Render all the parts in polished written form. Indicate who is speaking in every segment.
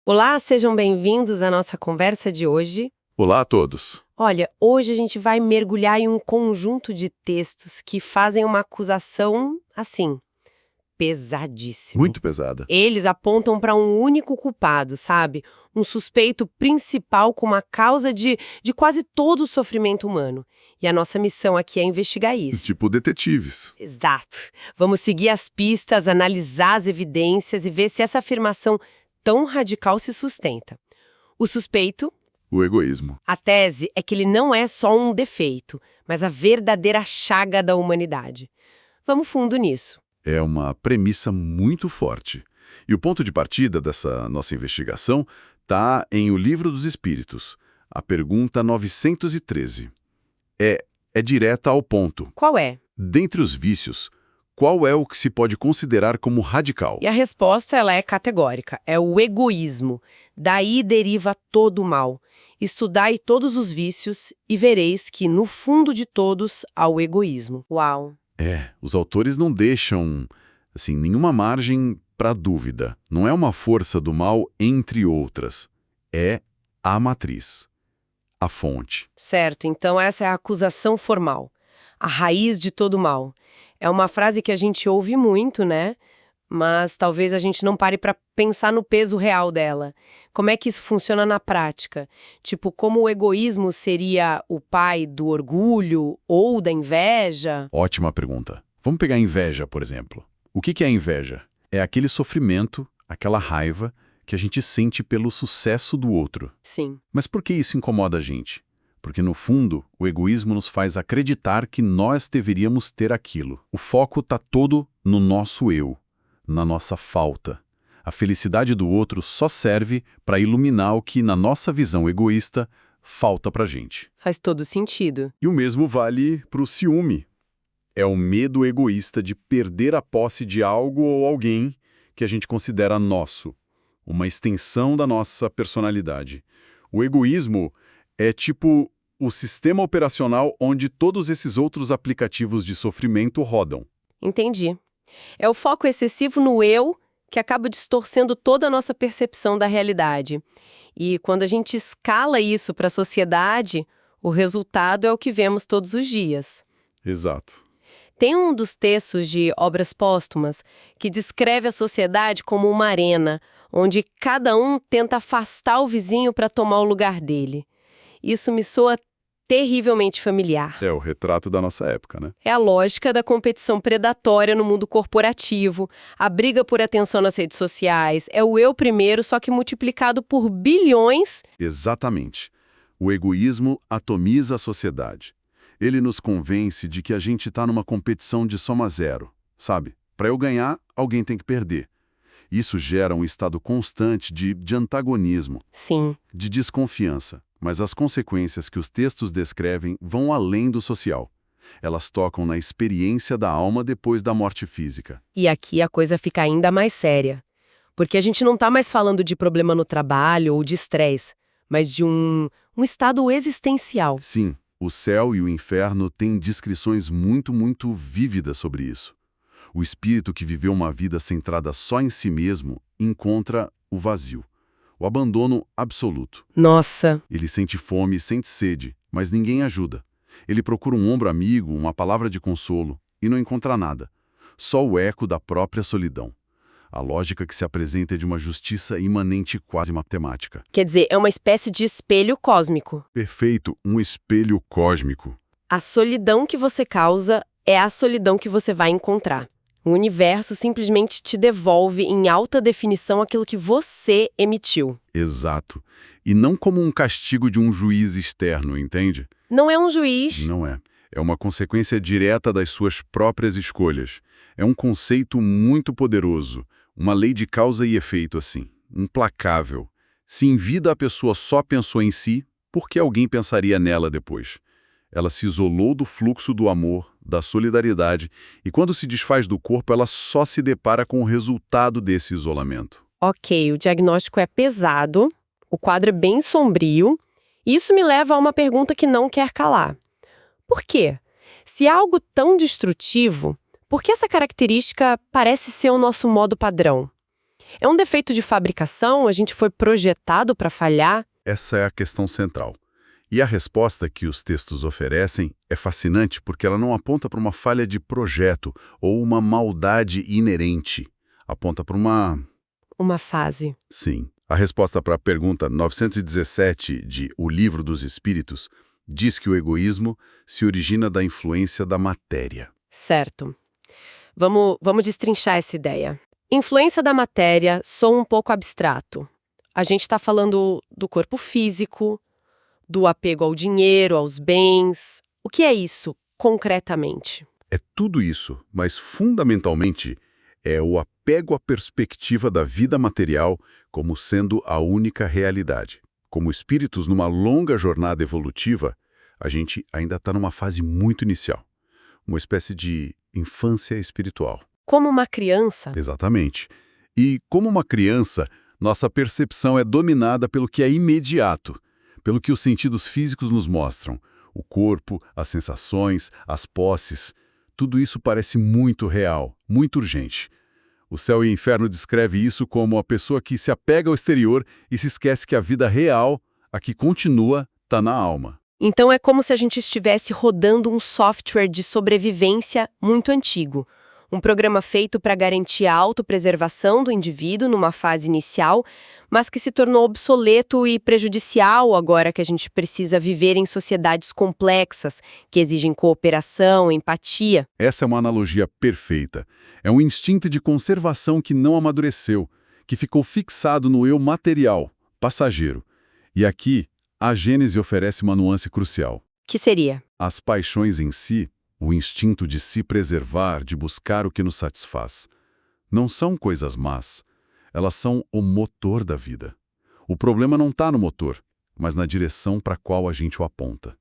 Speaker 1: Olá, sejam bem-vindos à nossa conversa de hoje.
Speaker 2: Olá a todos.
Speaker 1: Olha, hoje a gente vai mergulhar em um conjunto de textos que fazem uma acusação, assim, pesadíssimo.
Speaker 2: Muito pesada.
Speaker 1: Eles apontam para um único culpado, sabe? Um suspeito principal como a causa de quase todo o sofrimento humano. E a nossa missão aqui é investigar isso.
Speaker 2: Tipo detetives.
Speaker 1: Exato. Vamos seguir as pistas, analisar as evidências e ver se essa afirmação tão radical se sustenta. O suspeito,
Speaker 2: O egoísmo.
Speaker 1: a tese é que ele não é só um defeito, mas a verdadeira chaga da humanidade. Vamos fundo nisso.
Speaker 2: É uma premissa muito forte. E o ponto de partida dessa nossa investigação está em O Livro dos Espíritos, a pergunta 913. É direta ao ponto.
Speaker 1: Qual é?
Speaker 2: Dentre os vícios, qual é o que se pode considerar como radical?
Speaker 1: E a resposta ela é categórica, é o egoísmo. Daí deriva todo o mal. Estudai todos os vícios e vereis que no fundo de todos há o egoísmo. Uau!
Speaker 2: Os autores não deixam, nenhuma margem para dúvida. Não é uma força do mal entre outras. É a matriz, a fonte.
Speaker 1: Certo, então essa é a acusação formal. A raiz de todo mal. É uma frase que a gente ouve muito, né? Mas talvez a gente não pare para pensar no peso real dela. Como é que isso funciona na prática? Tipo, como o egoísmo seria o pai do orgulho ou da inveja?
Speaker 2: Ótima pergunta. Vamos pegar a inveja, por exemplo. O que é a inveja? É aquele sofrimento, aquela raiva que a gente sente pelo sucesso do outro.
Speaker 1: Sim.
Speaker 2: Mas por que isso incomoda a gente? Porque, no fundo, o egoísmo nos faz acreditar que nós deveríamos ter aquilo. O foco está todo no nosso eu, na nossa falta. A felicidade do outro só serve para iluminar o que, na nossa visão egoísta, falta pra gente.
Speaker 1: Faz todo sentido.
Speaker 2: E o mesmo vale para o ciúme. É o medo egoísta de perder a posse de algo ou alguém que a gente considera nosso, uma extensão da nossa personalidade. O egoísmo é tipo o sistema operacional onde todos esses outros aplicativos de sofrimento rodam.
Speaker 1: Entendi. É o foco excessivo no eu que acaba distorcendo toda a nossa percepção da realidade. E quando a gente escala isso para a sociedade, o resultado é o que vemos todos os dias.
Speaker 2: Exato.
Speaker 1: Tem um dos textos de Obras Póstumas que descreve a sociedade como uma arena, onde cada um tenta afastar o vizinho para tomar o lugar dele. Isso me soa terrivelmente familiar.
Speaker 2: É o retrato da nossa época, né?
Speaker 1: É a lógica da competição predatória no mundo corporativo, a briga por atenção nas redes sociais, é o eu primeiro, só que multiplicado por bilhões.
Speaker 2: Exatamente. O egoísmo atomiza a sociedade. Ele nos convence de que a gente está numa competição de soma zero, sabe? Para eu ganhar, alguém tem que perder. Isso gera um estado constante de antagonismo,
Speaker 1: Sim.
Speaker 2: de desconfiança. Mas as consequências que os textos descrevem vão além do social. Elas tocam na experiência da alma depois da morte física.
Speaker 1: E aqui a coisa fica ainda mais séria. Porque a gente não está mais falando de problema no trabalho ou de estresse, mas de um estado existencial.
Speaker 2: Sim, o céu e o inferno têm descrições muito vívidas sobre isso. O espírito que viveu uma vida centrada só em si mesmo encontra o vazio, o abandono absoluto.
Speaker 1: Nossa,
Speaker 2: Ele sente fome, sente sede, mas ninguém ajuda. Ele procura um ombro amigo, uma palavra de consolo, e não encontra nada. Só o eco da própria solidão. A lógica que se apresenta é de uma justiça imanente quase matemática.
Speaker 1: quer dizer, é uma espécie de espelho cósmico.
Speaker 2: Perfeito, um espelho cósmico.
Speaker 1: A solidão que você causa é a solidão que você vai encontrar. O universo simplesmente te devolve em alta definição aquilo que você emitiu.
Speaker 2: Exato. E não como um castigo de um juiz externo, entende?
Speaker 1: Não é um juiz.
Speaker 2: Não é. É uma consequência direta das suas próprias escolhas. É um conceito muito poderoso, uma lei de causa e efeito assim, implacável. Se em vida a pessoa só pensou em si, por que alguém pensaria nela depois? Ela se isolou do fluxo do amor, da solidariedade, e quando se desfaz do corpo, ela só se depara com o resultado desse isolamento.
Speaker 1: Ok, o diagnóstico é pesado, o quadro é bem sombrio. Isso me leva a uma pergunta que não quer calar. Por quê? Se é algo tão destrutivo, por que essa característica parece ser o nosso modo padrão? É um defeito de fabricação? A gente foi projetado para falhar?
Speaker 2: Essa é a questão central. E a resposta que os textos oferecem é fascinante porque ela não aponta para uma falha de projeto ou uma maldade inerente. Aponta para uma...
Speaker 1: Uma fase.
Speaker 2: Sim. A resposta para a pergunta 917 de O Livro dos Espíritos diz que o egoísmo se origina da influência da matéria.
Speaker 1: Certo. Vamos destrinchar essa ideia. Influência da matéria soa um pouco abstrato. A gente está falando do corpo físico, do apego ao dinheiro, aos bens. O que é isso, concretamente?
Speaker 2: É tudo isso, mas fundamentalmente é o apego à perspectiva da vida material como sendo a única realidade. Como espíritos numa longa jornada evolutiva, a gente ainda está numa fase muito inicial. Uma espécie de infância espiritual.
Speaker 1: Como uma criança?
Speaker 2: Exatamente. E como uma criança, nossa percepção é dominada pelo que é imediato, pelo que os sentidos físicos nos mostram. O corpo, as sensações, as posses, tudo isso parece muito real, muito urgente. O Céu e o Inferno descreve isso como a pessoa que se apega ao exterior e se esquece que a vida real, a que continua, está na alma.
Speaker 1: Então é como se a gente estivesse rodando um software de sobrevivência muito antigo. Um programa feito para garantir a autopreservação do indivíduo numa fase inicial, mas que se tornou obsoleto e prejudicial agora que a gente precisa viver em sociedades complexas, que exigem cooperação, empatia.
Speaker 2: Essa é uma analogia perfeita. É um instinto de conservação que não amadureceu, que ficou fixado no eu material, passageiro. E aqui, a Gênese oferece uma nuance crucial.
Speaker 1: Que seria?
Speaker 2: As paixões em si, o instinto de se preservar, de buscar o que nos satisfaz, não são coisas más. Elas são o motor da vida. O problema não está no motor, mas na direção para a qual a gente o aponta.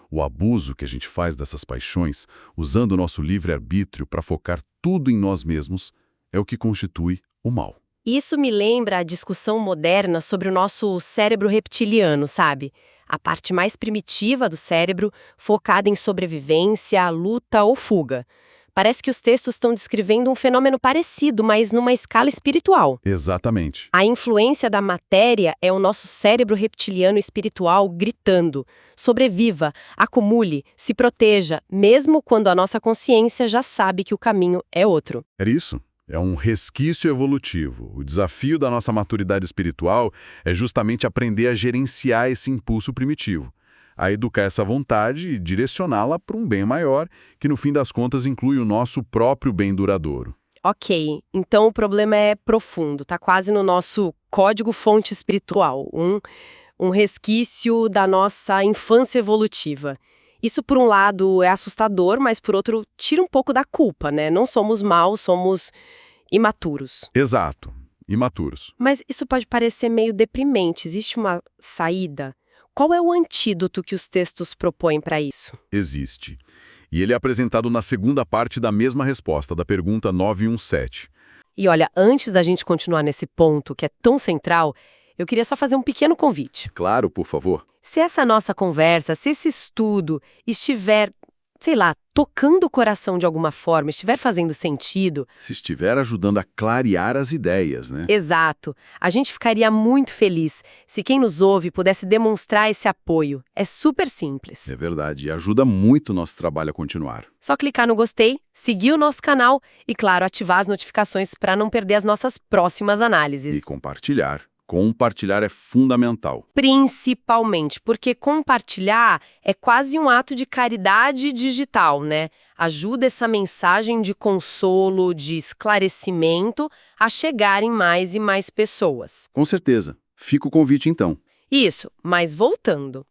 Speaker 2: O abuso que a gente faz dessas paixões, usando o nosso livre-arbítrio para focar tudo em nós mesmos, é o que constitui o mal.
Speaker 1: Isso me lembra a discussão moderna sobre o nosso cérebro reptiliano, sabe? A parte mais primitiva do cérebro, focada em sobrevivência, luta ou fuga. Parece que os textos estão descrevendo um fenômeno parecido, mas numa escala espiritual.
Speaker 2: Exatamente.
Speaker 1: A influência da matéria é o nosso cérebro reptiliano espiritual gritando: sobreviva, acumule, se proteja, mesmo quando a nossa consciência já sabe que o caminho é outro.
Speaker 2: Era isso. É um resquício evolutivo. O desafio da nossa maturidade espiritual é justamente aprender a gerenciar esse impulso primitivo, a educar essa vontade e direcioná-la para um bem maior, que no fim das contas inclui o nosso próprio bem duradouro.
Speaker 1: Ok, então o problema é profundo, tá quase no nosso código-fonte espiritual, um resquício da nossa infância evolutiva. Isso, por um lado, é assustador, mas, por outro, tira um pouco da culpa, né? Não somos maus, somos imaturos.
Speaker 2: Exato. Imaturos.
Speaker 1: Mas isso pode parecer meio deprimente. Existe uma saída? Qual é o antídoto que os textos propõem para isso?
Speaker 2: Existe. E ele é apresentado na segunda parte da mesma resposta, da pergunta 917.
Speaker 1: E olha, antes da gente continuar nesse ponto, que é tão central, eu queria só fazer um pequeno convite.
Speaker 2: Claro, por favor.
Speaker 1: Se essa nossa conversa, se esse estudo estiver, sei lá, tocando o coração de alguma forma, estiver fazendo sentido...
Speaker 2: Se estiver ajudando a clarear as ideias, né?
Speaker 1: Exato. A gente ficaria muito feliz se quem nos ouve pudesse demonstrar esse apoio. É super simples.
Speaker 2: É verdade, e ajuda muito o nosso trabalho a continuar.
Speaker 1: Só clicar no gostei, seguir o nosso canal e, claro, ativar as notificações para não perder as nossas próximas análises.
Speaker 2: E compartilhar. Compartilhar é fundamental.
Speaker 1: Principalmente, porque compartilhar é quase um ato de caridade digital, né? Ajuda essa mensagem de consolo, de esclarecimento a chegar em mais e mais pessoas.
Speaker 2: Com certeza. Fica o convite, então.
Speaker 1: Isso, mas voltando.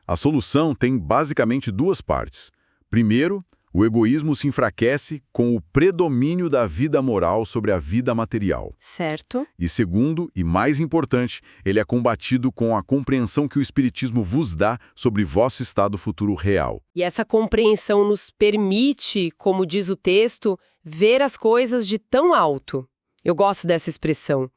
Speaker 2: A solução tem basicamente duas partes. Primeiro, o egoísmo se enfraquece com o predomínio da vida moral sobre a vida material.
Speaker 1: Certo.
Speaker 2: E segundo, e mais importante, ele é combatido com a compreensão que o Espiritismo vos dá sobre vosso estado futuro real.
Speaker 1: E essa compreensão nos permite, como diz o texto, ver as coisas de tão alto. Eu gosto dessa expressão.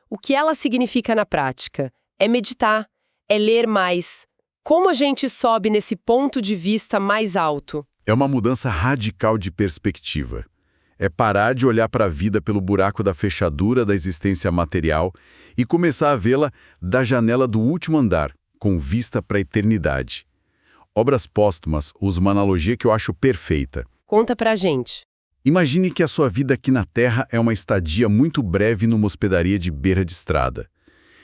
Speaker 1: O que ela significa na prática? É meditar, é ler mais. Como a gente sobe nesse ponto de vista mais alto?
Speaker 2: É uma mudança radical de perspectiva. É parar de olhar para a vida pelo buraco da fechadura da existência material e começar a vê-la da janela do último andar, com vista para a eternidade. Obras Póstumas usa uma analogia que eu acho perfeita.
Speaker 1: Conta pra gente.
Speaker 2: Imagine que a sua vida aqui na Terra é uma estadia muito breve numa hospedaria de beira de estrada.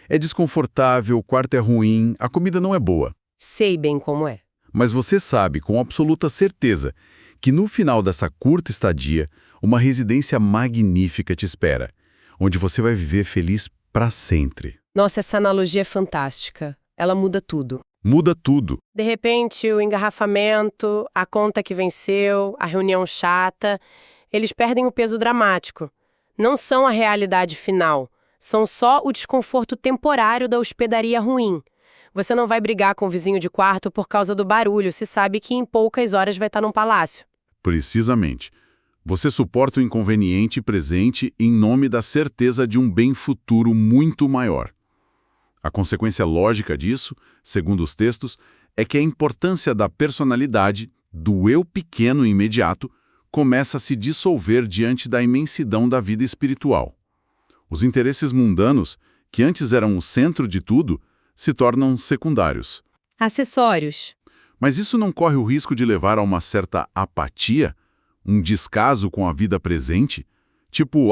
Speaker 2: É desconfortável, o quarto é ruim, a comida não é boa.
Speaker 1: Sei bem como é.
Speaker 2: Mas você sabe, com absoluta certeza, que no final dessa curta estadia, uma residência magnífica te espera, onde você vai viver feliz para sempre.
Speaker 1: Nossa, essa analogia é fantástica. Ela muda tudo.
Speaker 2: Muda tudo.
Speaker 1: De repente, o engarrafamento, a conta que venceu, a reunião chata, eles perdem o peso dramático. Não são a realidade final. São só o desconforto temporário da hospedaria ruim. Você não vai brigar com o vizinho de quarto por causa do barulho, se sabe que em poucas horas vai estar num palácio.
Speaker 2: Precisamente. Você suporta o inconveniente presente em nome da certeza de um bem futuro muito maior. A consequência lógica disso, segundo os textos, é que a importância da personalidade, do eu pequeno e imediato, começa a se dissolver diante da imensidão da vida espiritual. Os interesses mundanos, que antes eram o centro de tudo, se tornam secundários.
Speaker 3: Acessórios.
Speaker 2: Mas isso não corre o risco de levar a uma certa apatia, um descaso com a vida presente? Tipo,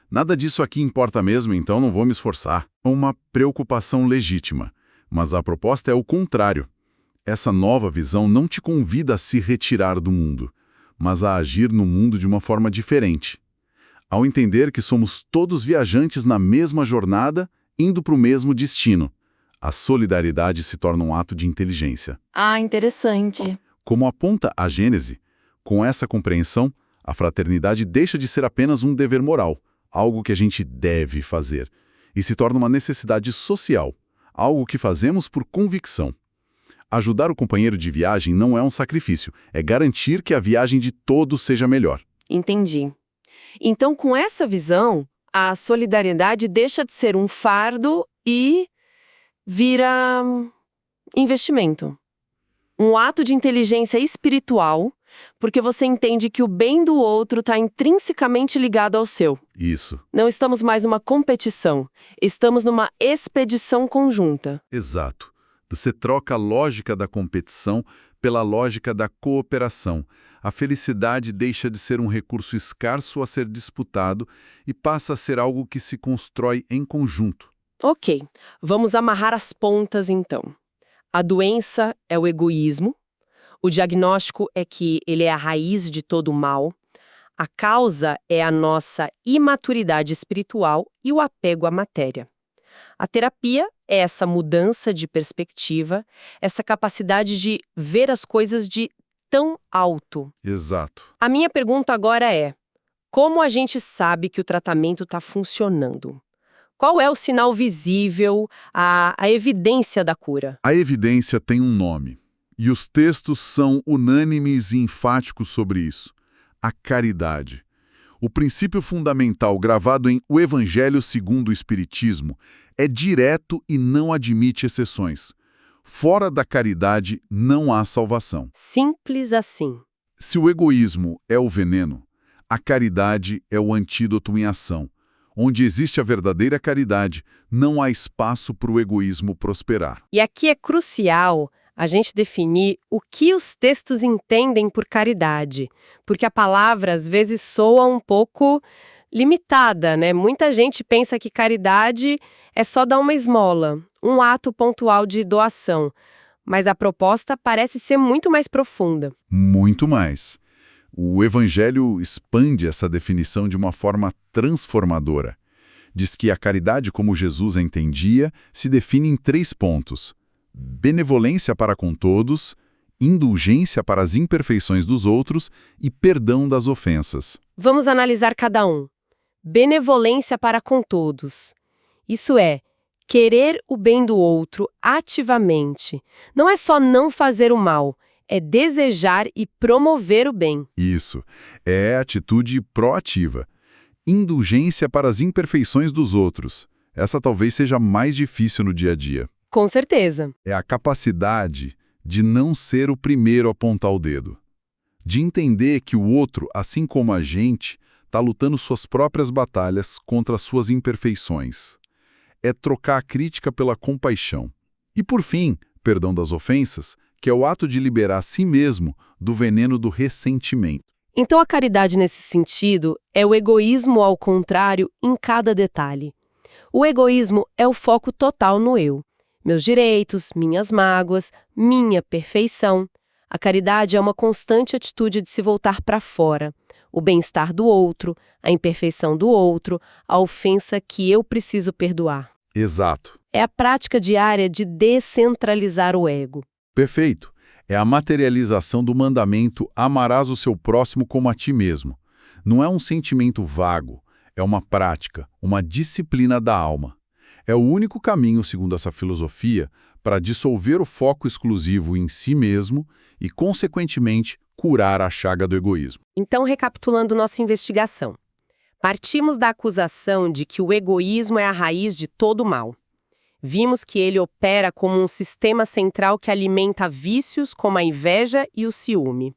Speaker 2: nada disso aqui importa mesmo, então não vou me esforçar. Uma preocupação legítima, mas a proposta é o contrário. Essa nova visão não te convida a se retirar do mundo, mas a agir no mundo de uma forma diferente. Ao entender que somos todos viajantes na mesma jornada, indo para o mesmo destino, a solidariedade se torna um ato de inteligência.
Speaker 3: Interessante.
Speaker 2: Como aponta a Gênese, com essa compreensão, a fraternidade deixa de ser apenas um dever moral, algo que a gente deve fazer, e se torna uma necessidade social, algo que fazemos por convicção. Ajudar o companheiro de viagem não é um sacrifício, é garantir que a viagem de todos seja melhor.
Speaker 3: Entendi. Então, com essa visão, a solidariedade deixa de ser um fardo e vira investimento. Um ato de inteligência espiritual, porque você entende que o bem do outro está intrinsecamente ligado ao seu.
Speaker 2: Isso.
Speaker 3: Não estamos mais numa competição, estamos numa expedição conjunta.
Speaker 2: Exato. Você troca a lógica da competição pela lógica da cooperação. A felicidade deixa de ser um recurso escasso a ser disputado e passa a ser algo que se constrói em conjunto.
Speaker 3: Ok, vamos amarrar as pontas então. A doença é o egoísmo, o diagnóstico é que ele é a raiz de todo o mal, a causa é a nossa imaturidade espiritual e o apego à matéria. A terapia é essa mudança de perspectiva, essa capacidade de ver as coisas de tão alto.
Speaker 2: Exato.
Speaker 3: A minha pergunta agora é: como a gente sabe que o tratamento está funcionando? Qual é o sinal visível, a evidência da cura?
Speaker 2: A evidência tem um nome, e os textos são unânimes e enfáticos sobre isso: a caridade. O princípio fundamental gravado em O Evangelho segundo o Espiritismo é direto e não admite exceções. Fora da caridade não há salvação.
Speaker 1: Simples assim.
Speaker 2: Se o egoísmo é o veneno, a caridade é o antídoto em ação. Onde existe a verdadeira caridade, não há espaço para o egoísmo prosperar.
Speaker 1: E aqui é crucial a gente definir o que os textos entendem por caridade, porque a palavra às vezes soa um pouco limitada, né? Muita gente pensa que caridade é só dar uma esmola, um ato pontual de doação, mas a proposta parece ser muito mais profunda.
Speaker 2: Muito mais. O Evangelho expande essa definição de uma forma transformadora. Diz que a caridade, como Jesus a entendia, se define em 3 pontos: benevolência para com todos, indulgência para as imperfeições dos outros e perdão das ofensas.
Speaker 1: Vamos analisar cada um. Benevolência para com todos. Isso é, querer o bem do outro ativamente. Não é só não fazer o mal, é desejar e promover o bem.
Speaker 2: Isso. É atitude proativa. Indulgência para as imperfeições dos outros. Essa talvez seja mais difícil no dia a dia.
Speaker 1: Com certeza.
Speaker 2: É a capacidade de não ser o primeiro a apontar o dedo. De entender que o outro, assim como a gente, está lutando suas próprias batalhas contra as suas imperfeições. É trocar a crítica pela compaixão. E por fim, perdão das ofensas, que é o ato de liberar a si mesmo do veneno do ressentimento.
Speaker 1: Então a caridade nesse sentido é o egoísmo ao contrário em cada detalhe. O egoísmo é o foco total no eu. Meus direitos, minhas mágoas, minha perfeição. A caridade é uma constante atitude de se voltar para fora. O bem-estar do outro, a imperfeição do outro, a ofensa que eu preciso perdoar.
Speaker 2: Exato.
Speaker 1: É a prática diária de descentralizar o ego.
Speaker 2: Perfeito. É a materialização do mandamento amarás o seu próximo como a ti mesmo. Não é um sentimento vago, é uma prática, uma disciplina da alma. É o único caminho, segundo essa filosofia, para dissolver o foco exclusivo em si mesmo e, consequentemente, curar a chaga do egoísmo.
Speaker 1: Então, recapitulando nossa investigação. Partimos da acusação de que o egoísmo é a raiz de todo o mal. Vimos que ele opera como um sistema central que alimenta vícios como a inveja e o ciúme.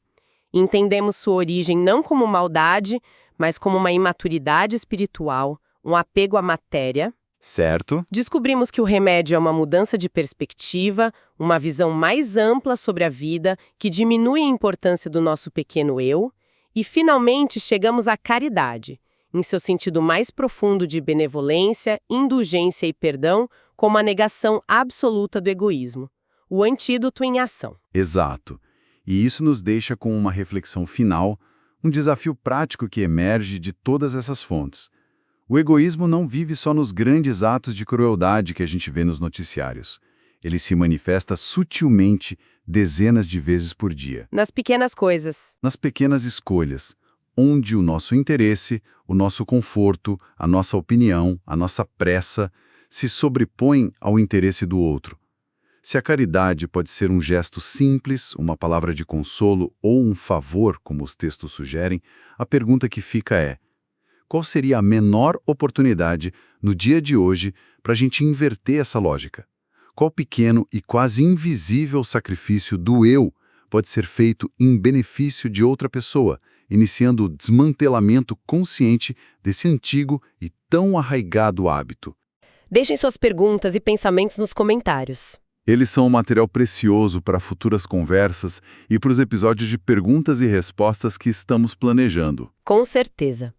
Speaker 1: Entendemos sua origem não como maldade, mas como uma imaturidade espiritual, um apego à matéria.
Speaker 2: Certo.
Speaker 1: Descobrimos que o remédio é uma mudança de perspectiva, uma visão mais ampla sobre a vida, que diminui a importância do nosso pequeno eu. E, finalmente, chegamos à caridade, em seu sentido mais profundo de benevolência, indulgência e perdão, como a negação absoluta do egoísmo, o antídoto em ação.
Speaker 2: Exato. E isso nos deixa com uma reflexão final, um desafio prático que emerge de todas essas fontes. O egoísmo não vive só nos grandes atos de crueldade que a gente vê nos noticiários. Ele se manifesta sutilmente dezenas de vezes por dia.
Speaker 1: Nas pequenas coisas.
Speaker 2: Nas pequenas escolhas, onde o nosso interesse, o nosso conforto, a nossa opinião, a nossa pressa se sobrepõem ao interesse do outro. Se a caridade pode ser um gesto simples, uma palavra de consolo ou um favor, como os textos sugerem, a pergunta que fica é: qual seria a menor oportunidade no dia de hoje para a gente inverter essa lógica? Qual pequeno e quase invisível sacrifício do eu pode ser feito em benefício de outra pessoa, iniciando o desmantelamento consciente desse antigo e tão arraigado hábito?
Speaker 1: Deixem suas perguntas e pensamentos nos comentários.
Speaker 2: Eles são um material precioso para futuras conversas e para os episódios de perguntas e respostas que estamos planejando.
Speaker 1: Com certeza.